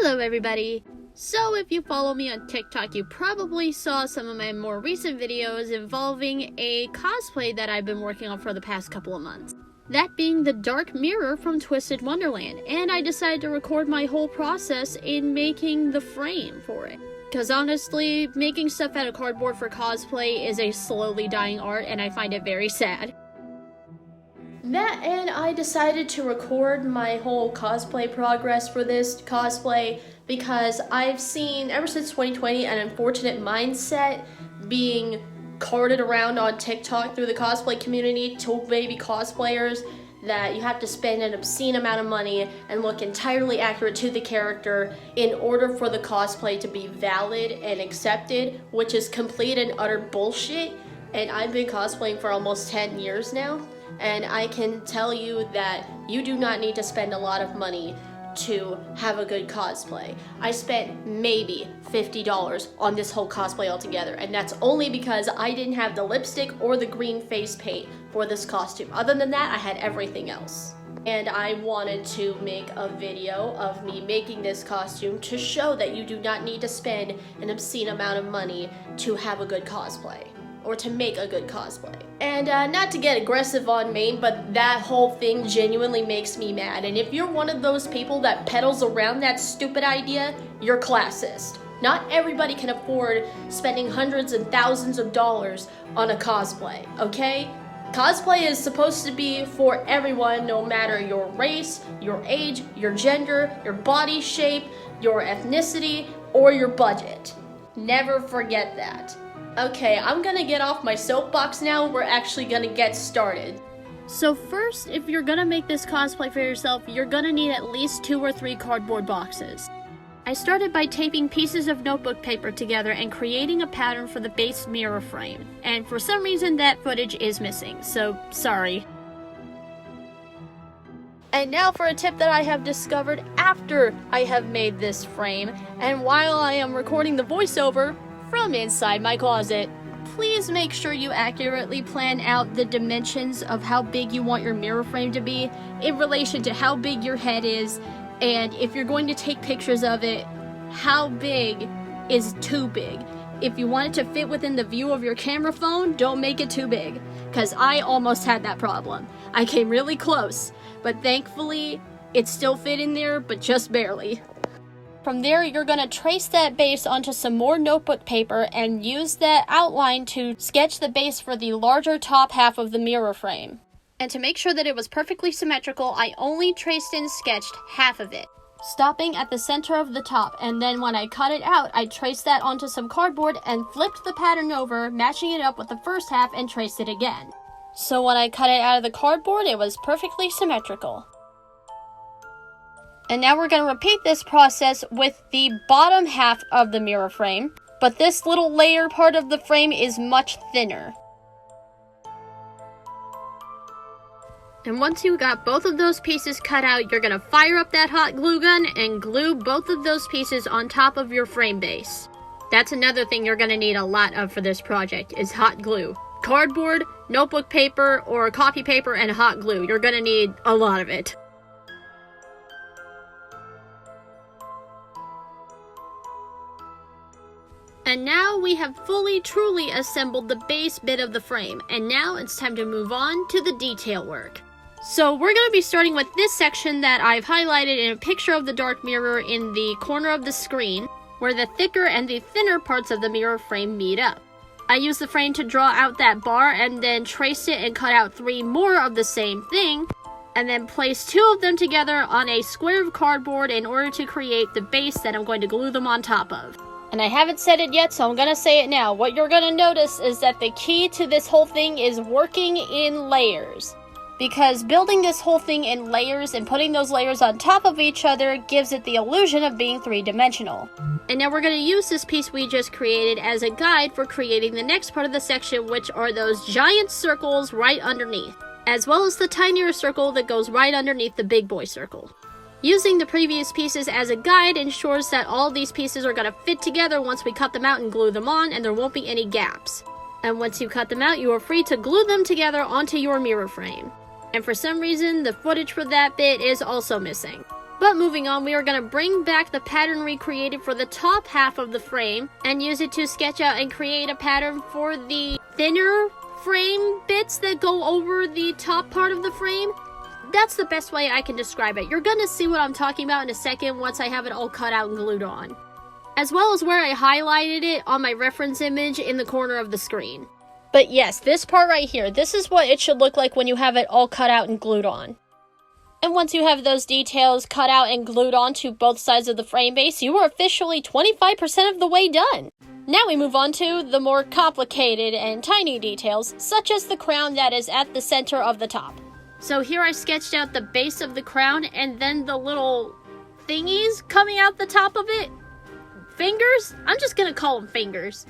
Hello everybody! So if you follow me on TikTok, you probably saw some of my more recent videos involving a cosplay that I've been working on for the past couple of months. That being the Dark Mirror from Twisted Wonderland, and I decided to record my whole process in making the frame for it. Because honestly, making stuff out of cardboard for cosplay is a slowly dying art and I find it very sad. That and I decided to record my whole cosplay progress for this cosplay because I've seen, ever since 2020, an unfortunate mindset being carted around on TikTok through the cosplay community to baby cosplayers that you have to spend an obscene amount of money and look entirely accurate to the character in order for the cosplay to be valid and accepted, which is complete and utter bullshit. And I've been cosplaying for almost 10 years now. And I can tell you that you do not need to spend a lot of money to have a good cosplay. I spent maybe $50 on this whole cosplay altogether, and that's only because I didn't have the lipstick or the green face paint for this costume. Other than that, I had everything else. And I wanted to make a video of me making this costume to show that you do not need to spend an obscene amount of money to have a good cosplay. Or to make a good cosplay. And not to get aggressive on me, but that whole thing genuinely makes me mad. And if you're one of those people that peddles around that stupid idea, you're classist. Not everybody can afford spending hundreds and thousands of dollars on a cosplay, okay? Cosplay is supposed to be for everyone, no matter your race, your age, your gender, your body shape, your ethnicity, or your budget. Never forget that. Okay, I'm gonna get off my soapbox now. We're actually gonna get started. So first, if you're gonna make this cosplay for yourself, you're gonna need at least 2 or 3 cardboard boxes. I started by taping pieces of notebook paper together and creating a pattern for the base mirror frame. And for some reason that footage is missing, so sorry. And now for a tip that I have discovered after I have made this frame, and while I am recording the voiceover from inside my closet. Please make sure you accurately plan out the dimensions of how big you want your mirror frame to be in relation to how big your head is, and if you're going to take pictures of it, how big is too big. If you want it to fit within the view of your camera phone, don't make it too big, because I almost had that problem. I came really close, but thankfully it still fit in there, but just barely. From there, you're going to trace that base onto some more notebook paper and use that outline to sketch the base for the larger top half of the mirror frame. And to make sure that it was perfectly symmetrical, I only traced and sketched half of it, stopping at the center of the top, and then when I cut it out, I traced that onto some cardboard and flipped the pattern over, matching it up with the first half and traced it again. So when I cut it out of the cardboard, it was perfectly symmetrical. And now we're going to repeat this process with the bottom half of the mirror frame, but this little layer part of the frame is much thinner. And once you got both of those pieces cut out, you're going to fire up that hot glue gun and glue both of those pieces on top of your frame base. That's another thing you're going to need a lot of for this project, is hot glue. Cardboard, notebook paper, or copy paper and hot glue. You're going to need a lot of it. And now we have fully truly assembled the base bit of the frame, and now it's time to move on to the detail work. So we're going to be starting with this section that I've highlighted in a picture of the dark mirror in the corner of the screen, where the thicker and the thinner parts of the mirror frame meet up. I used the frame to draw out that bar and then traced it and cut out 3 more of the same thing, and then placed 2 of them together on a square of cardboard in order to create the base that I'm going to glue them on top of. And I haven't said it yet, so I'm gonna say it now. What you're gonna notice is that the key to this whole thing is working in layers. Because building this whole thing in layers and putting those layers on top of each other gives it the illusion of being 3-dimensional. And now we're gonna use this piece we just created as a guide for creating the next part of the section, which are those giant circles right underneath, as well as the tinier circle that goes right underneath the big boy circle. Using the previous pieces as a guide ensures that all these pieces are going to fit together once we cut them out and glue them on, and there won't be any gaps. And once you cut them out, you are free to glue them together onto your mirror frame. And for some reason, the footage for that bit is also missing. But moving on, we are going to bring back the pattern we created for the top half of the frame and use it to sketch out and create a pattern for the thinner frame bits that go over the top part of the frame. That's the best way I can describe it. You're going to see what I'm talking about in a second once I have it all cut out and glued on. As well as where I highlighted it on my reference image in the corner of the screen. But yes, this part right here, this is what it should look like when you have it all cut out and glued on. And once you have those details cut out and glued onto both sides of the frame base, you are officially 25% of the way done. Now we move on to the more complicated and tiny details, such as the crown that is at the center of the top. So here I sketched out the base of the crown and then the little thingies coming out the top of it. Fingers? I'm just gonna call them fingers.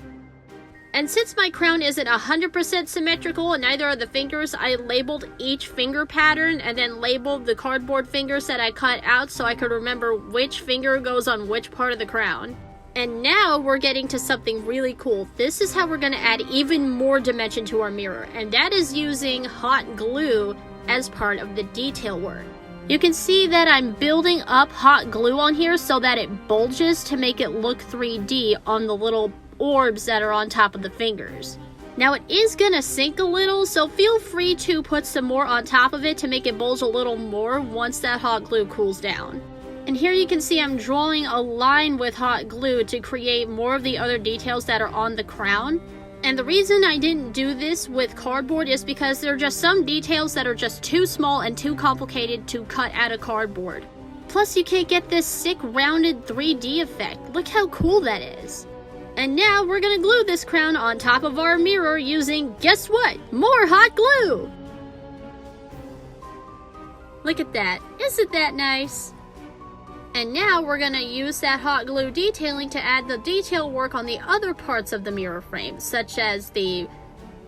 And since my crown isn't 100% symmetrical and neither are the fingers, I labeled each finger pattern and then labeled the cardboard fingers that I cut out so I could remember which finger goes on which part of the crown. And now we're getting to something really cool. This is how we're going to add even more dimension to our mirror, and that is using hot glue as part of the detail work. You can see that I'm building up hot glue on here so that it bulges to make it look 3D on the little orbs that are on top of the fingers. Now it is gonna sink a little, so feel free to put some more on top of it to make it bulge a little more once that hot glue cools down. And here you can see I'm drawing a line with hot glue to create more of the other details that are on the crown. And the reason I didn't do this with cardboard is because there are just some details that are just too small and too complicated to cut out of cardboard. Plus you can't get this sick rounded 3D effect. Look how cool that is. And now we're gonna glue this crown on top of our mirror using, guess what? More hot glue! Look at that. Isn't that nice? And now we're gonna use that hot glue detailing to add the detail work on the other parts of the mirror frame, such as the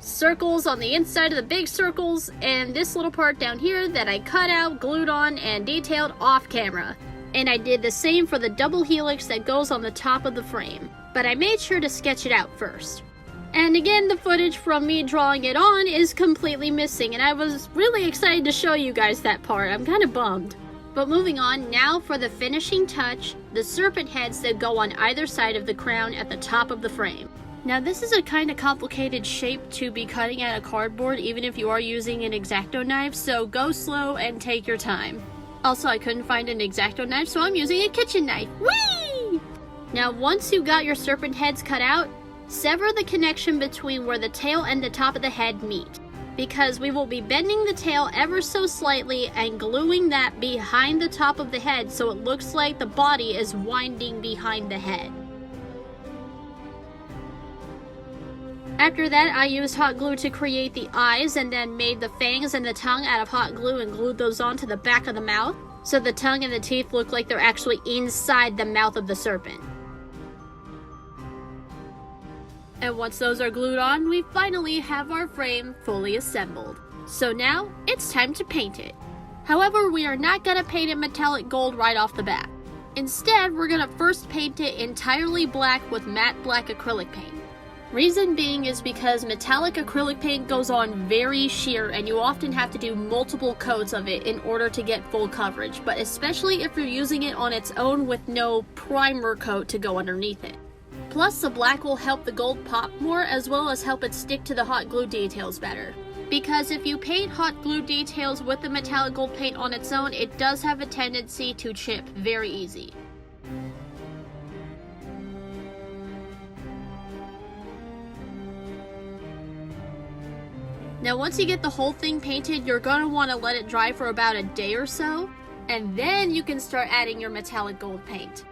circles on the inside of the big circles and this little part down here that I cut out, glued on, and detailed off camera. And I did the same for the double helix that goes on the top of the frame. But I made sure to sketch it out first. And again, the footage from me drawing it on is completely missing, and I was really excited to show you guys that part. I'm kind of bummed. But moving on, now for the finishing touch, the serpent heads that go on either side of the crown at the top of the frame. Now this is a kind of complicated shape to be cutting out of cardboard even if you are using an X-Acto knife, so go slow and take your time. Also, I couldn't find an X-Acto knife, so I'm using a kitchen knife. Whee! Now once you got your serpent heads cut out, sever the connection between where the tail and the top of the head meet, because we will be bending the tail ever so slightly and gluing that behind the top of the head so it looks like the body is winding behind the head. After that, I used hot glue to create the eyes and then made the fangs and the tongue out of hot glue and glued those onto the back of the mouth, so the tongue and the teeth look like they're actually inside the mouth of the serpent. And once those are glued on, we finally have our frame fully assembled. So now, it's time to paint it. However, we are not going to paint it metallic gold right off the bat. Instead, we're going to first paint it entirely black with matte black acrylic paint. Reason being is because metallic acrylic paint goes on very sheer and you often have to do multiple coats of it in order to get full coverage, but especially if you're using it on its own with no primer coat to go underneath it. Plus, the black will help the gold pop more as well as help it stick to the hot glue details better. Because if you paint hot glue details with the metallic gold paint on its own, it does have a tendency to chip very easy. Now once you get the whole thing painted, you're going to want to let it dry for about a day or so, and then you can start adding your metallic gold paint.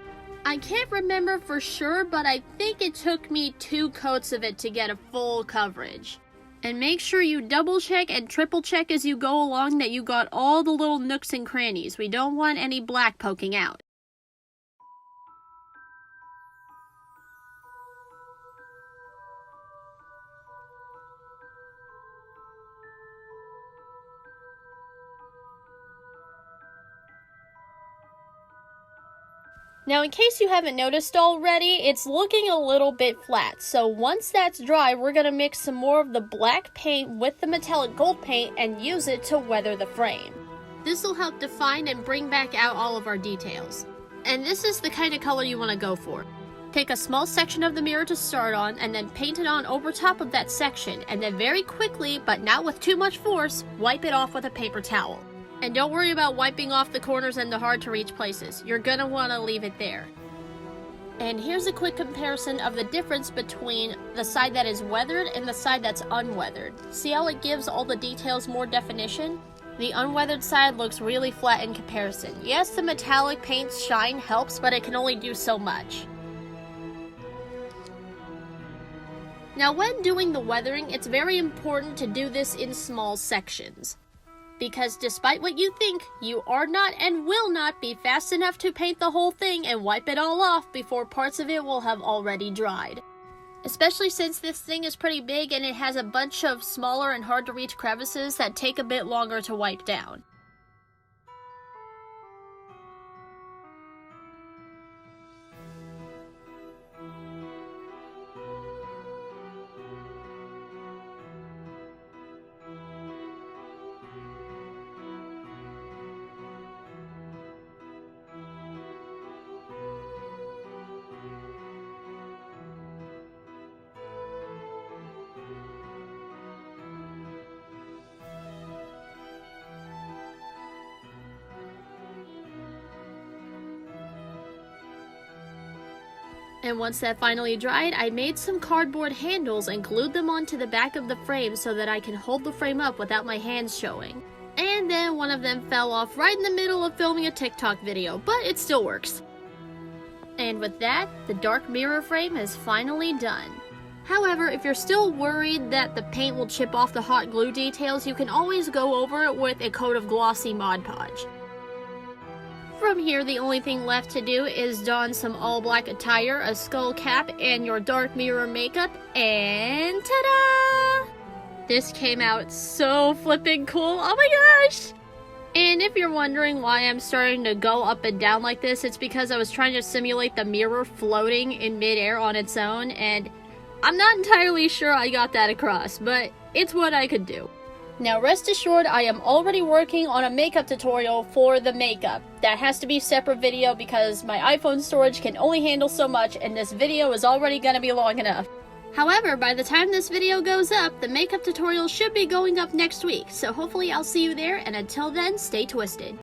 I can't remember for sure, but I think it took me 2 coats of it to get a full coverage. And make sure you double check and triple check as you go along that you got all the little nooks and crannies. We don't want any black poking out. Now in case you haven't noticed already, it's looking a little bit flat, so once that's dry, we're going to mix some more of the black paint with the metallic gold paint and use it to weather the frame. This will help define and bring back out all of our details. And this is the kind of color you want to go for. Take a small section of the mirror to start on, and then paint it on over top of that section, and then very quickly, but not with too much force, wipe it off with a paper towel. And don't worry about wiping off the corners and the hard to reach places. You're gonna want to leave it there. And here's a quick comparison of the difference between the side that is weathered and the side that's unweathered. See how it gives all the details more definition? The unweathered side looks really flat in comparison. Yes, the metallic paint's shine helps, but it can only do so much. Now when doing the weathering, it's very important to do this in small sections. Because despite what you think, you are not and will not be fast enough to paint the whole thing and wipe it all off before parts of it will have already dried. Especially since this thing is pretty big and it has a bunch of smaller and hard to reach crevices that take a bit longer to wipe down. And once that finally dried, I made some cardboard handles and glued them onto the back of the frame so that I can hold the frame up without my hands showing. And then one of them fell off right in the middle of filming a TikTok video, but it still works. And with that, the dark mirror frame is finally done. However, if you're still worried that the paint will chip off the hot glue details, you can always go over it with a coat of glossy Mod Podge. From here, the only thing left to do is don some all-black attire, a skull cap, and your dark mirror makeup, and ta-da! This came out so flipping cool, oh my gosh! And if you're wondering why I'm starting to go up and down like this, it's because I was trying to simulate the mirror floating in midair on its own, and I'm not entirely sure I got that across, but it's what I could do. Now rest assured, I am already working on a makeup tutorial for the makeup. That has to be a separate video because my iPhone storage can only handle so much and this video is already gonna be long enough. However, by the time this video goes up, the makeup tutorial should be going up next week, so hopefully I'll see you there, and until then, stay twisted.